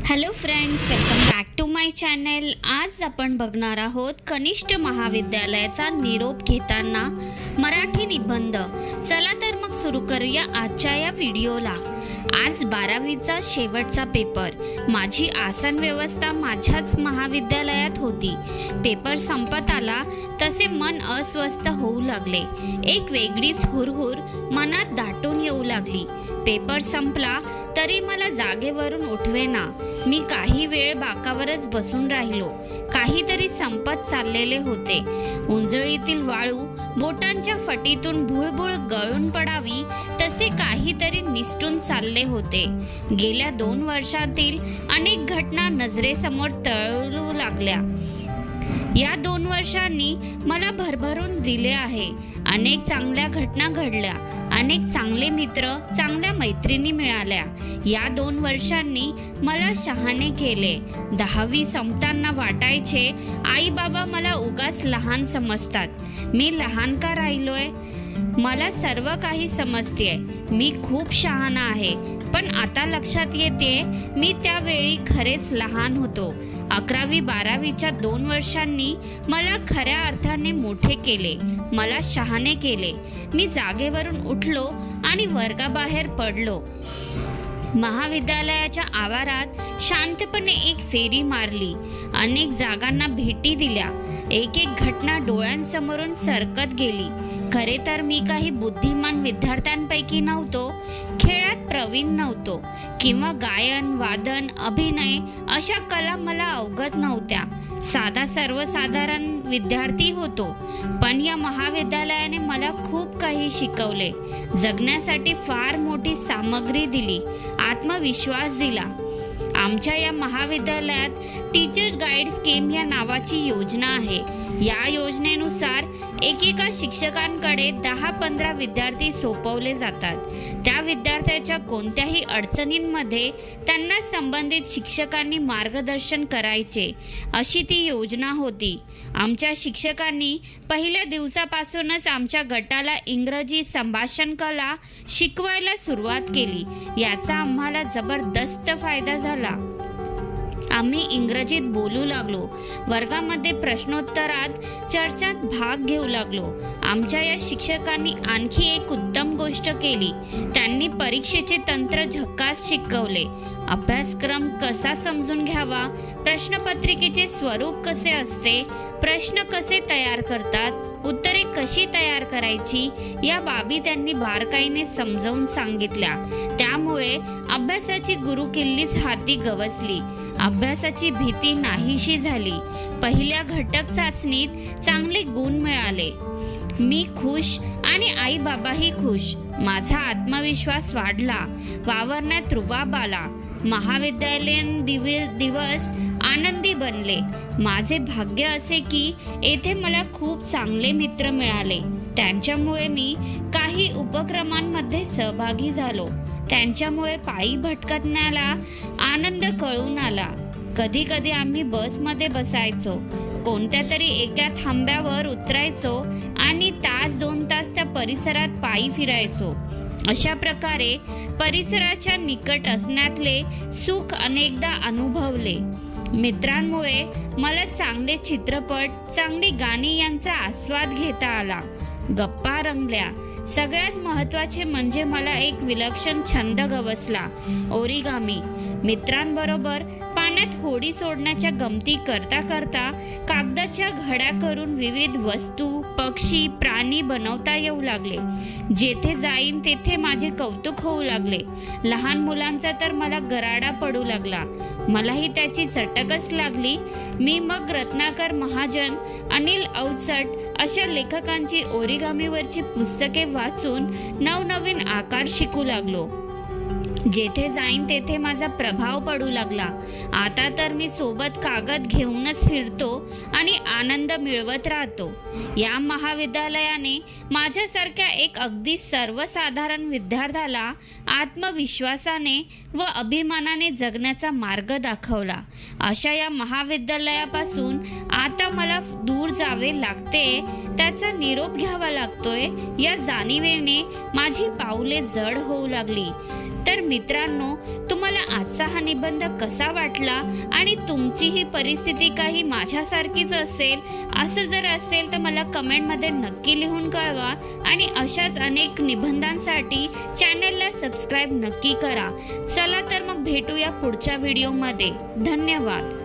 Hello friends, welcome back to my channel. आज आपण बघणार आहोत कनिष्ठ महाविद्यालयाचा निरोप घेताना मराठी निबंध। चला तर मग सुरू करूया आजच्या या व्हिडिओला। आज 12वीचा शेवटचा पेपर। माझी आसन व्यवस्था माझ्याच महाविद्यालयात होती। पेपर संपत आला तसे मन अस्वस्थ होऊ लागले। एक वेगळीच हुरहुर मनात दाटून येऊ लागली। पेपर संपला तरी मला जागेवरून उठवेना। मी काही वेळ बाकावरच बसून राहिलो। काहीतरी संपत चाललेले होते। उंजळीतील वाळू बोटांच्या फटीतून भुळभुळ गळून पडावी तसे काहीतरी निसटून चालले होते। गेल्या 2 वर्षातील अनेक घटना नजरेसमोर तरळू लागल्या। या 2 वर्षांनी मला भरभरून दिले आहे। अनेक चांगल्या घटना घडल्या, अनेक चांगले मित्र, चांगल्या मैत्रिणी मिळाल्या। या 2 वर्षांनी मला शहाणे केले। 10वी संपताना वाटायचे आई बाबा मला उगाच लहान समजतात। मी लहान का राहिलोय? मला सर्व काही समजतेय। मी खूप शहाणा आहे। पण आता लक्षात येते मी त्यावेळी खरेच लहान होतो। 11वी 12वीच्या 2 वर्षांनी मला खऱ्या अर्थाने मोठे केले, मला शहाणे केले। मी जागेवरून उठलो आणि वर्गाबाहेर पडलो। महाविद्यालयाच्या आवारात शांतपणे एक फेरी मारली। अनेक जागांना भेटी दिल्या। एक एक घटना डोळ्यांसमोरून सरकत गेली। खरे तर मी काही बुद्धिमान विद्यार्थ्यांपैकी नव्हतो, खेळात प्रवीण नव्हतो किंवा गायन, वादन, अभिनय अशा कला मला अवगत नव्हत्या। साधा सर्वसाधारण विद्यार्थी होतो। पण या महाविद्यालयाने मला खूप काही शिकवले, जगण्यासाठी फार मोठी सामग्री दिली, आत्मविश्वास दिला। आमच्या या महाविद्यालयात टीचर्स गाईड स्कीम या नावाची योजना आहे। या योजनेनुसार एकेका शिक्षकांकडे 10-15 विद्यार्थी सोपवले जातात। त्या विद्यार्थ्याच्या कोणत्याही अडचणींमध्ये त्यांना संबंधित शिक्षकांनी मार्गदर्शन करायचे, अशी ती योजना होती। आमच्या शिक्षकांनी पहिल्या दिवसापासूनच आमच्या गटाला इंग्रजी संभाषण कला शिकवायला सुरुवात केली। याचा आम्हाला जबरदस्त फायदा झाला। आम्ही इंग्रजीत बोलू लागलो। वर्गामध्ये प्रश्नोत्तरात चर्चात भाग घेऊ लागलो। आमच्या या शिक्षकांनी आणखी एक उत्तम गोष्ट केली। त्यांनी परीक्षेचे तंत्र झकास शिकवले। अभ्यासक्रम कसा समजून घ्यावा, प्रश्नपत्रिकेचे स्वरूप कसे असते, प्रश्न कसे तयार करतात, उत्तरे कशी तयार करायची या बाबी त्यांनी बारकाईने समजावून सांगितल्या। त्यामुळे अभ्यासाची गुरुकिल्लीच हाती गवसली। अभ्यासाची भीती नाहीशी झाली। पहिल्या घटक चाचणीत चांगले गुण मिळाले। मी खुश आणि आई बाबाही खुश। माझा आत्मविश्वास वाढला, वावरण्यात रुबाब आला। महाविद्यालयीन दिवस आनंदी बनले। माझे भाग्य असे की येथे मला खूप चांगले मित्र मिळाले। त्यांच्यामुळे मी काही उपक्रमांमध्ये सहभागी झालो। त्यांच्यामुळे पायी भटकण्याला आनंद कळून आला। कधी कधी आम्ही बसमध्ये बसायचो, कोणत्या तरी एका थांब्यावर उतरायचो आणि 1-2 तास त्या परिसरात पायी फिरायचो। अशा प्रकारे परिसराच्या निकट असण्यातले सुख अनेकदा अनुभवले। मित्रांमुळे मला चांगले चित्रपट, चांगली गाणी यांचा आस्वाद घेता आला। गप्पा रंगल्या। सगळ्यात महत्त्वाचे म्हणजे मला एक विलक्षण छंद गवसला, ओरिगामी। मित्रांबरोबर पाण्यात होडी सोडण्याच्या गमती करता करता कागदाच्या घड्या करून विविध वस्तू, पक्षी, प्राणी बनवता येऊ लागले। जेथे जाईन तेथे माझे कौतुक होऊ लागले। लहान मुलांचा तर मला गराडा पडू लागला। मलाही त्याची चटकच लागली। मी मग रत्नाकर महाजन, अनिल अवचट अशा लेखकांची ओरिगामीवरची पुस्तके वाचून नवनवीन आकार शिकू लागलो। जेथे जाईन तेथे माझा प्रभाव पडू लागला। आता तर मी सोबत कागद घेऊनच फिरतो आणि आनंद मिळवत राहतो। या महाविद्यालयाने माझ्यासारख्या एक अगदी सर्वसाधारण विद्यार्थ्याला आत्मविश्वासाने व अभिमानाने जगण्याचा मार्ग दाखवला। अशा या महाविद्यालयापासून आता मला दूर जावे लागते, त्याचा निरोप घ्यावा लागतोय या जाणीवेने माझी पाऊले जड होऊ लागली। तर मित्रांनो, तुम्हाला आजचा हा निबंध कसा वाटला आणि तुमची ही परिस्थिती काही माझ्यासारखीच असेल असं जर असेल तर मला कमेंटमध्ये नक्की लिहून कळवा आणि अशाच अनेक निबंधांसाठी चॅनलला सबस्क्राईब नक्की करा. चला तर मग भेटूया पुढच्या व्हिडिओमध्ये. धन्यवाद.